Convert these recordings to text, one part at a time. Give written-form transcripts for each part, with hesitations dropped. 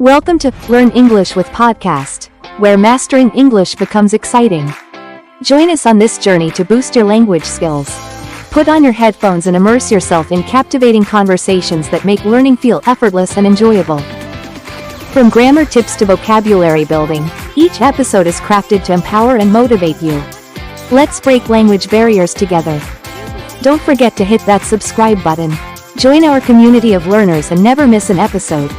Welcome to Learn English with Podcast, where mastering English becomes exciting. Join us on this journey to boost your language skills. Put on your headphones and immerse yourself in captivating conversations that make learning feel effortless and enjoyable. From grammar tips to vocabulary building, each episode is crafted to empower and motivate you. Let's break language barriers together. Don't forget to hit that subscribe button. Join our community of learners and never miss an episode.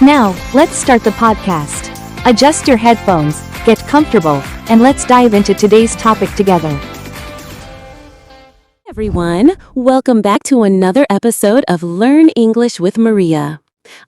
Now, let's start the podcast. Adjust your headphones, get comfortable, and let's dive into today's topic together. Everyone, welcome back to another episode of Learn English with Maria.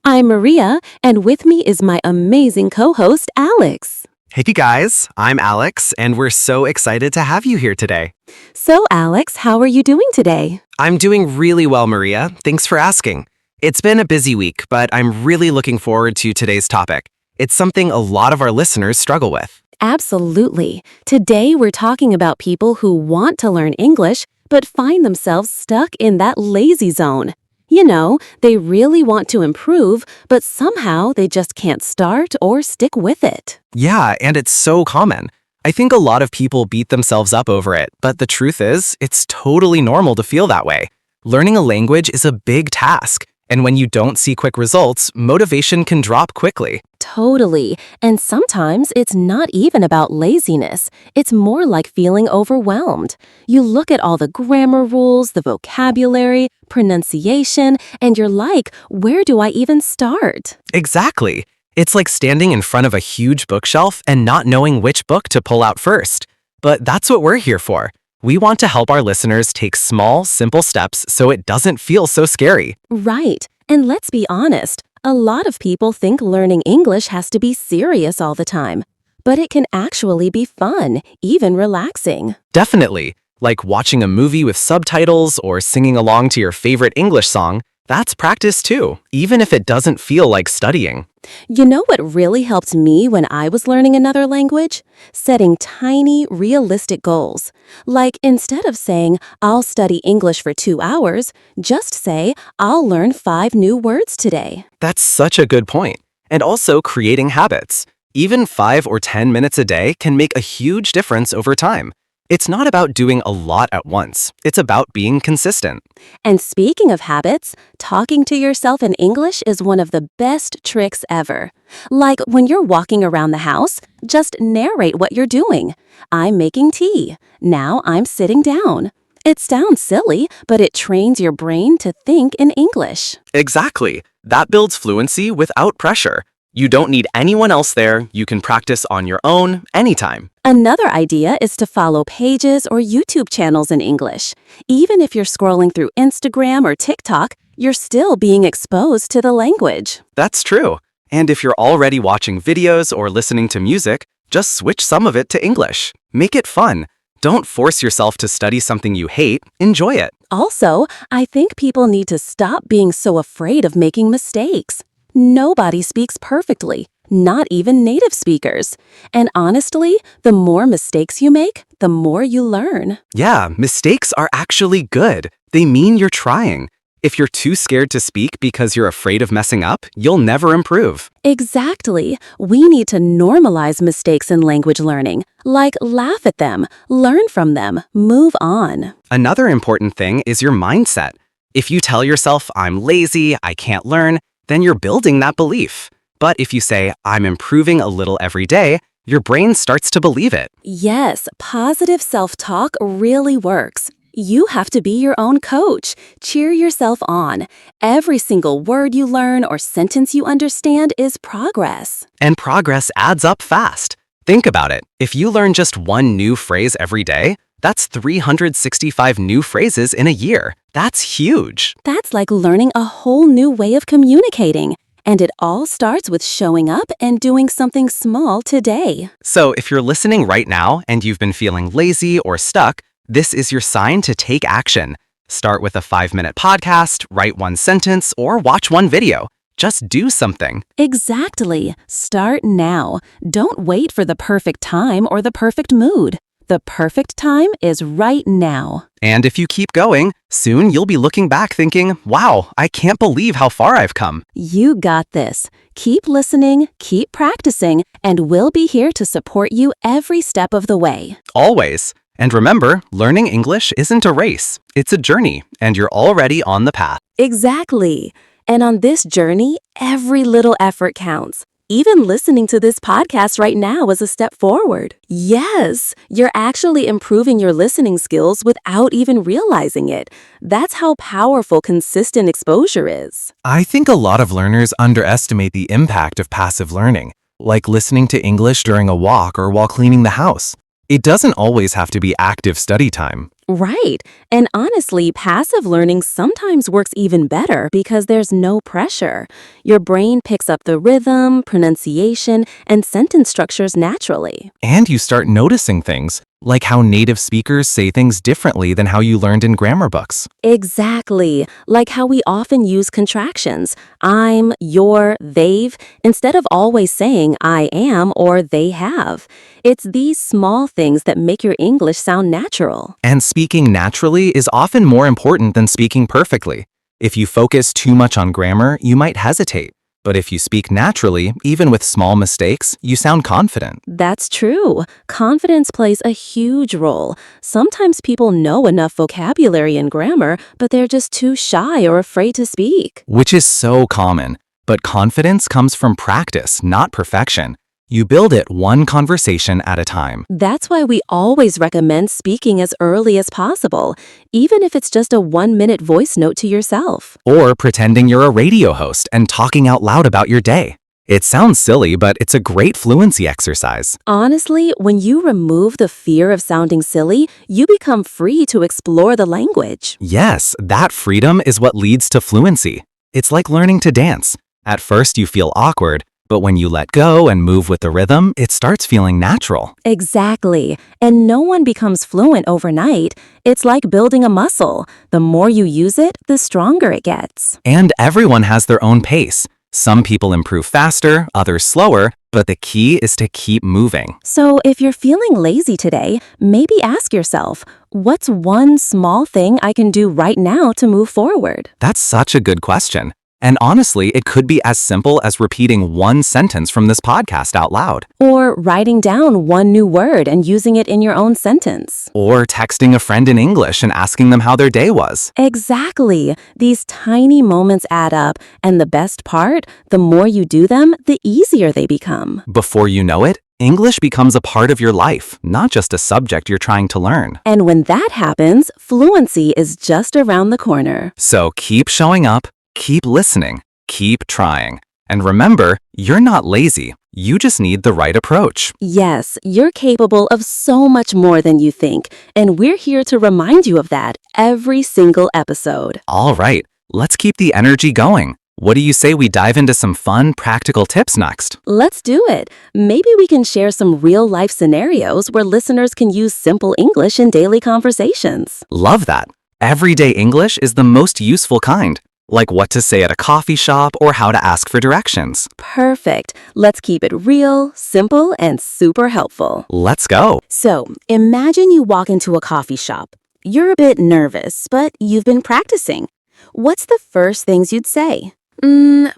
I'm Maria, and with me is my amazing co-host, Alex. Hey guys, I'm Alex, and we're so excited to have you here today. So, Alex, how are you doing today? I'm doing really well, Maria. Thanks for asking. It's been a busy week, but I'm really looking forward to today's topic. It's something a lot of our listeners struggle with. Absolutely. Today, we're talking about people who want to learn English, but find themselves stuck in that lazy zone. You know, they really want to improve, but somehow they just can't start or stick with it. Yeah, and it's so common. I think a lot of people beat themselves up over it, but the truth is, it's totally normal to feel that way. Learning a language is a big task, and when you don't see quick results, motivation can drop quickly. Totally. And sometimes it's not even about laziness. It's more like feeling overwhelmed. You look at all the grammar rules, the vocabulary, pronunciation, and you're like, where do I even start? Exactly. It's like standing in front of a huge bookshelf and not knowing which book to pull out first. But that's what we're here for. We want to help our listeners take small, simple steps so it doesn't feel so scary. Right. And let's be honest, a lot of people think learning English has to be serious all the time. But it can actually be fun, even relaxing. Definitely. Like watching a movie with subtitles or singing along to your favorite English song, that's practice too, even if it doesn't feel like studying. You know what really helped me when I was learning another language? Setting tiny, realistic goals. Like instead of saying, I'll study English for 2 hours, just say, I'll learn 5 new words today. That's such a good point. And also creating habits. Even 5 or 10 minutes a day can make a huge difference over time. It's not about doing a lot at once. It's about being consistent. And speaking of habits, talking to yourself in English is one of the best tricks ever. Like when you're walking around the house, just narrate what you're doing. I'm making tea. Now I'm sitting down. It sounds silly, but it trains your brain to think in English. Exactly. That builds fluency without pressure. You don't need anyone else there. You can practice on your own anytime. Another idea is to follow pages or YouTube channels in English. Even if you're scrolling through Instagram or TikTok, you're still being exposed to the language. That's true. And if you're already watching videos or listening to music, just switch some of it to English. Make it fun. Don't force yourself to study something you hate. Enjoy it. Also, I think people need to stop being so afraid of making mistakes. Nobody speaks perfectly, not even native speakers. And honestly, the more mistakes you make, the more you learn. Yeah, mistakes are actually good. They mean you're trying. If you're too scared to speak because you're afraid of messing up, you'll never improve. Exactly. We need to normalize mistakes in language learning. Like laugh at them, learn from them, move on. Another important thing is your mindset. If you tell yourself, I'm lazy, I can't learn, then you're building that belief. But if you say, I'm improving a little every day, your brain starts to believe it. Yes, positive self-talk really works. You have to be your own coach. Cheer yourself on. Every single word you learn or sentence you understand is progress. And progress adds up fast. Think about it. If you learn just one new phrase every day, that's 365 new phrases in a year. That's huge. That's like learning a whole new way of communicating. And it all starts with showing up and doing something small today. So if you're listening right now and you've been feeling lazy or stuck, this is your sign to take action. Start with a 5-minute podcast, write one sentence, or watch one video. Just do something. Exactly. Start now. Don't wait for the perfect time or the perfect mood. The perfect time is right now. And if you keep going, soon you'll be looking back thinking, wow, I can't believe how far I've come. You got this. Keep listening, keep practicing, and we'll be here to support you every step of the way. Always. And remember, learning English isn't a race. It's a journey, and you're already on the path. Exactly. And on this journey, every little effort counts. Even listening to this podcast right now is a step forward. Yes, you're actually improving your listening skills without even realizing it. That's how powerful consistent exposure is. I think a lot of learners underestimate the impact of passive learning, like listening to English during a walk or while cleaning the house. It doesn't always have to be active study time. Right. And honestly, passive learning sometimes works even better because there's no pressure. Your brain picks up the rhythm, pronunciation, and sentence structures naturally. And you start noticing things, like how native speakers say things differently than how you learned in grammar books. Exactly. Like how we often use contractions, I'm, your, they've, instead of always saying I am or they have. It's these small things that make your English sound natural. And speaking naturally is often more important than speaking perfectly. If you focus too much on grammar, you might hesitate. But if you speak naturally, even with small mistakes, you sound confident. That's true. Confidence plays a huge role. Sometimes people know enough vocabulary and grammar, but they're just too shy or afraid to speak. Which is so common. But confidence comes from practice, not perfection. You build it one conversation at a time. That's why we always recommend speaking as early as possible, even if it's just a 1-minute voice note to yourself. Or pretending you're a radio host and talking out loud about your day. It sounds silly, but it's a great fluency exercise. Honestly, when you remove the fear of sounding silly, you become free to explore the language. Yes, that freedom is what leads to fluency. It's like learning to dance. At first you feel awkward, but when you let go and move with the rhythm, it starts feeling natural. Exactly. And no one becomes fluent overnight. It's like building a muscle. The more you use it, the stronger it gets. And everyone has their own pace. Some people improve faster, others slower, but the key is to keep moving. So if you're feeling lazy today, maybe ask yourself, what's one small thing I can do right now to move forward? That's such a good question. And honestly, it could be as simple as repeating one sentence from this podcast out loud. Or writing down one new word and using it in your own sentence. Or texting a friend in English and asking them how their day was. Exactly. These tiny moments add up, and the best part, the more you do them, the easier they become. Before you know it, English becomes a part of your life, not just a subject you're trying to learn. And when that happens, fluency is just around the corner. So keep showing up, keep listening, keep trying. And remember, you're not lazy. You just need the right approach. Yes, you're capable of so much more than you think, and we're here to remind you of that every single episode. All right, let's keep the energy going. What do you say we dive into some fun, practical tips next? Let's do it. Maybe we can share some real-life scenarios where listeners can use simple English in daily conversations. Love that. Everyday English is the most useful kind. Like what to say at a coffee shop or how to ask for directions. Perfect. Let's keep it real, simple, and super helpful. Let's go. So, imagine you walk into a coffee shop. You're a bit nervous, but you've been practicing. What's the first things you'd say?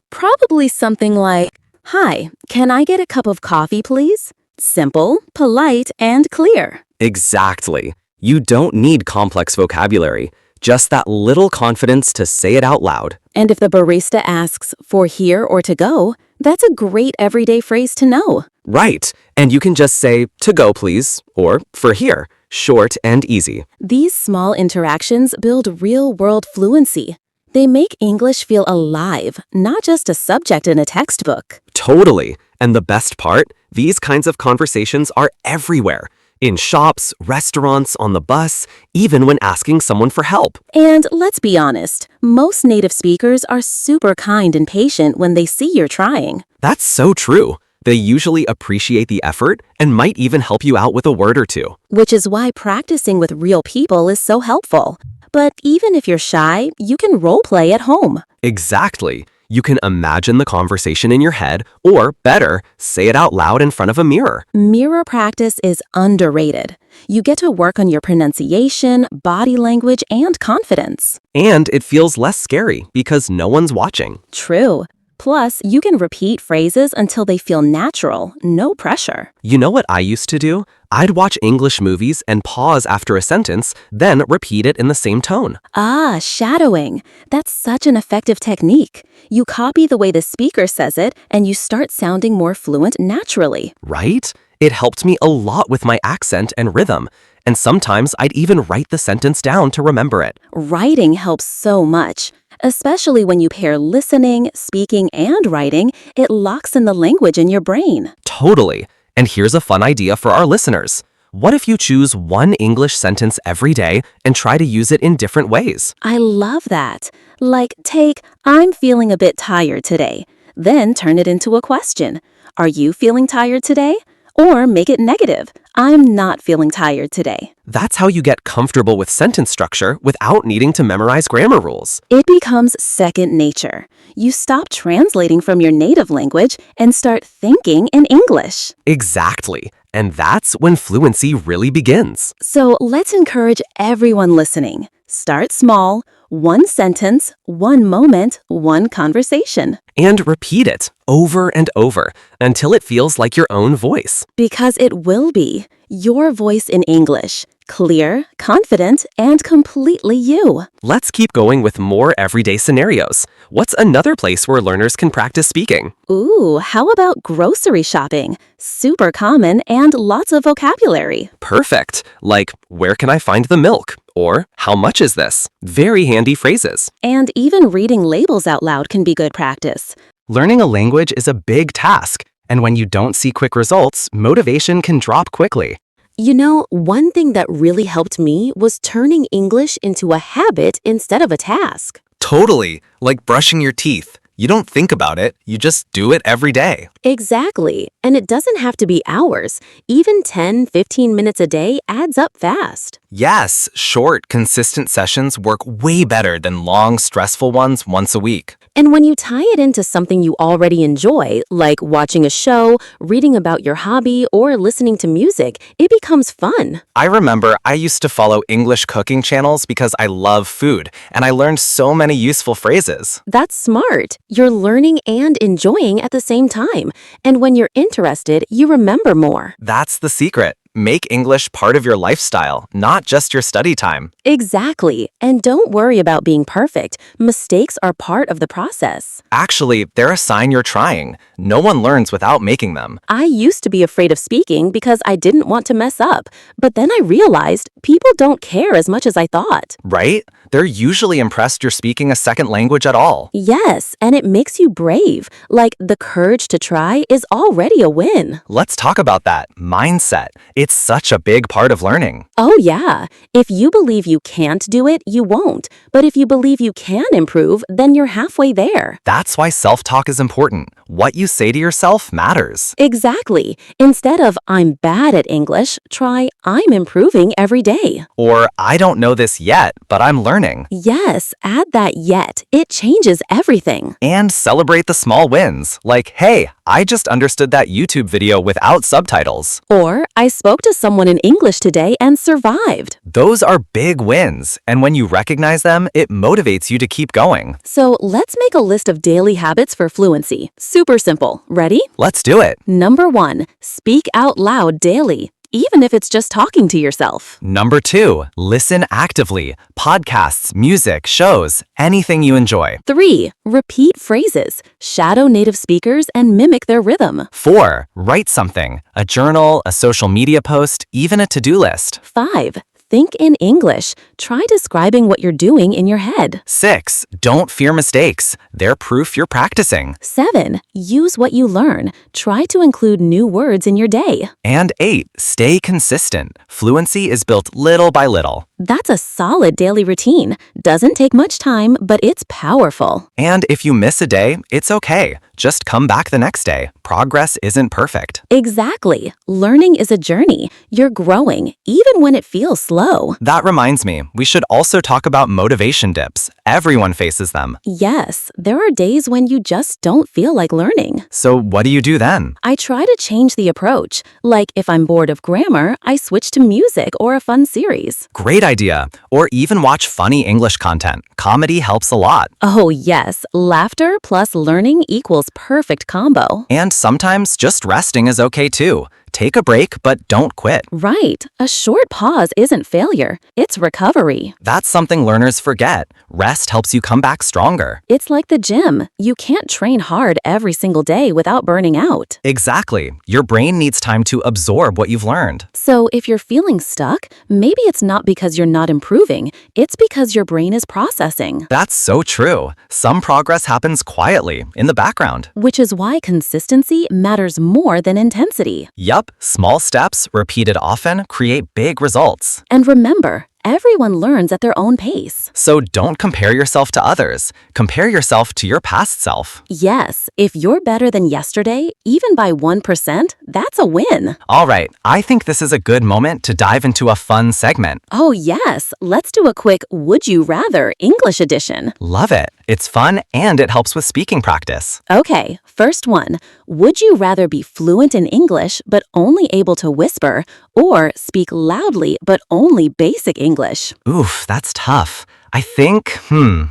Probably something like, "Hi, can I get a cup of coffee, please?" Simple, polite, and clear. Exactly. You don't need complex vocabulary. Just that little confidence to say it out loud. And if the barista asks for here or to go, that's a great everyday phrase to know. Right. And you can just say, "To go, please," or "For here." Short and easy. These small interactions build real-world fluency. They make English feel alive, not just a subject in a textbook. Totally. And the best part, these kinds of conversations are everywhere. In shops, restaurants, on the bus, even when asking someone for help. And let's be honest, most native speakers are super kind and patient when they see you're trying. That's so true. They usually appreciate the effort and might even help you out with a word or two. Which is why practicing with real people is so helpful. But even if you're shy, you can role play at home. Exactly. You can imagine the conversation in your head, or better, say it out loud in front of a mirror. Mirror practice is underrated. You get to work on your pronunciation, body language, and confidence. And it feels less scary because no one's watching. True. Plus, you can repeat phrases until they feel natural, no pressure. You know what I used to do? I'd watch English movies and pause after a sentence, then repeat it in the same tone. Ah, shadowing. That's such an effective technique. You copy the way the speaker says it, and you start sounding more fluent naturally. Right? It helped me a lot with my accent and rhythm. And sometimes I'd even write the sentence down to remember it. Writing helps so much. Especially when you pair listening, speaking, and writing, it locks in the language in your brain. Totally. And here's a fun idea for our listeners. What if you choose one English sentence every day and try to use it in different ways? I love that. Like, take, I'm feeling a bit tired today. Then turn it into a question. Are you feeling tired today? Or make it negative. I'm not feeling tired today. That's how you get comfortable with sentence structure without needing to memorize grammar rules. It becomes second nature. You stop translating from your native language and start thinking in English. Exactly. And that's when fluency really begins. So let's encourage everyone listening. Start small, one sentence, one moment, one conversation. And repeat it over and over until it feels like your own voice. Because it will be your voice in English. Clear, confident, and completely you. Let's keep going with more everyday scenarios. What's another place where learners can practice speaking? Ooh, how about grocery shopping? Super common and lots of vocabulary. Perfect. Like, where can I find the milk? Or, how much is this? Very handy phrases. And even reading labels out loud can be good practice. Learning a language is a big task, and when you don't see quick results, motivation can drop quickly. You know, one thing that really helped me was turning English into a habit instead of a task. Totally, like brushing your teeth. You don't think about it, you just do it every day. Exactly. And it doesn't have to be hours. Even 10-15 minutes a day adds up fast. Yes, short, consistent sessions work way better than long, stressful ones once a week. And when you tie it into something you already enjoy, like watching a show, reading about your hobby, or listening to music, it becomes fun. I remember I used to follow English cooking channels because I love food, and I learned so many useful phrases. That's smart. You're learning and enjoying at the same time. And when you're interested, you remember more. That's the secret. Make English part of your lifestyle, not just your study time. Exactly. And don't worry about being perfect. Mistakes are part of the process. Actually, they're a sign you're trying. No one learns without making them. I used to be afraid of speaking because I didn't want to mess up. But then I realized people don't care as much as I thought. Right? They're usually impressed you're speaking a second language at all. Yes, and it makes you brave. Like, the courage to try is already a win. Let's talk about that. Mindset. It's such a big part of learning. Oh, yeah. If you believe you can't do it, you won't. But if you believe you can improve, then you're halfway there. That's why self-talk is important. What you say to yourself matters. Exactly. Instead of I'm bad at English, try I'm improving every day. Or I don't know this yet, but I'm learning. Yes, add that yet. It changes everything. And celebrate the small wins. Like, hey, I just understood that YouTube video without subtitles. Or I spoke to someone in English today and survived. Those are big wins, and when you recognize them, it motivates you to keep going. So let's make a list of daily habits for fluency. Super simple. Ready? Let's do it. Number 1, speak out loud daily, even if it's just talking to yourself. Number 2, listen actively. Podcasts, music, shows, anything you enjoy. 3, repeat phrases, shadow native speakers, and mimic their rhythm. 4, write something. A journal, a social media post, even a to-do list. 5, think in English. Try describing what you're doing in your head. 6, don't fear mistakes. They're proof you're practicing. 7, use what you learn. Try to include new words in your day. And 8, stay consistent. Fluency is built little by little. That's a solid daily routine. Doesn't take much time, but it's powerful. And if you miss a day, it's okay. just come back the next day. Progress isn't perfect. Exactly. Learning is a journey. You're growing, even when it feels slow. That reminds me, we should also talk about motivation dips. Everyone faces them. Yes, there are days when you just don't feel like learning. So what do you do then? I try to change the approach. Like if I'm bored of grammar, I switch to music or a fun series. Great idea. Or even watch funny English content. Comedy helps a lot. Oh yes, laughter plus learning equals perfect combo. And sometimes just resting is okay too. Take a break, but don't quit. Right. A short pause isn't failure. It's recovery. That's something learners forget. Rest helps you come back stronger. It's like the gym. You can't train hard every single day without burning out. Exactly. Your brain needs time to absorb what you've learned. So if you're feeling stuck, maybe it's not because you're not improving. It's because your brain is processing. That's so true. Some progress happens quietly, in the background. Which is why consistency matters more than intensity. Yup, small steps, repeated often, create big results. And remember, everyone learns at their own pace. So don't compare yourself to others. Compare yourself to your past self. Yes, if you're better than yesterday, even by 1%, that's a win. All right, I think this is a good moment to dive into a fun segment. Oh yes, let's do a quick Would You Rather English edition. Love it. It's fun and it helps with speaking practice. Okay, first one. Would you rather be fluent in English but only able to whisper, or speak loudly but only basic English? Oof, that's tough. I think,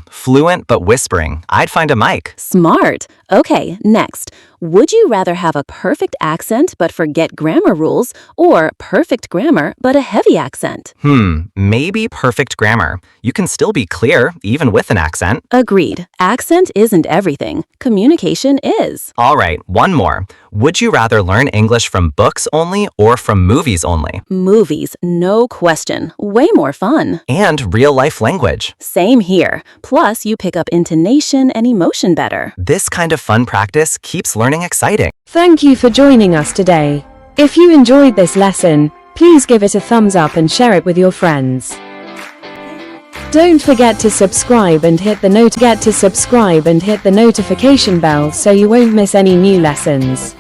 fluent but whispering. I'd find a mic. Smart. Okay, next. Would you rather have a perfect accent but forget grammar rules, or perfect grammar but a heavy accent? Maybe perfect grammar. You can still be clear, even with an accent. Agreed. Accent isn't everything. Communication is. All right, one more. Would you rather learn English from books only or from movies only? Movies, no question. Way more fun. And real-life language. Same here. Plus, you pick up intonation and emotion better. This kind of fun practice keeps learning exciting. Thank you for joining us today. If you enjoyed this lesson, please give it a thumbs up and share it with your friends. Don't forget to subscribe and hit the notification bell so you won't miss any new lessons.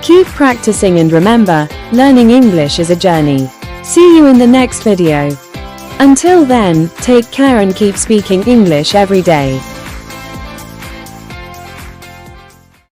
Keep practicing and remember, learning English is a journey. See you in the next video. Until then, take care and keep speaking English every day.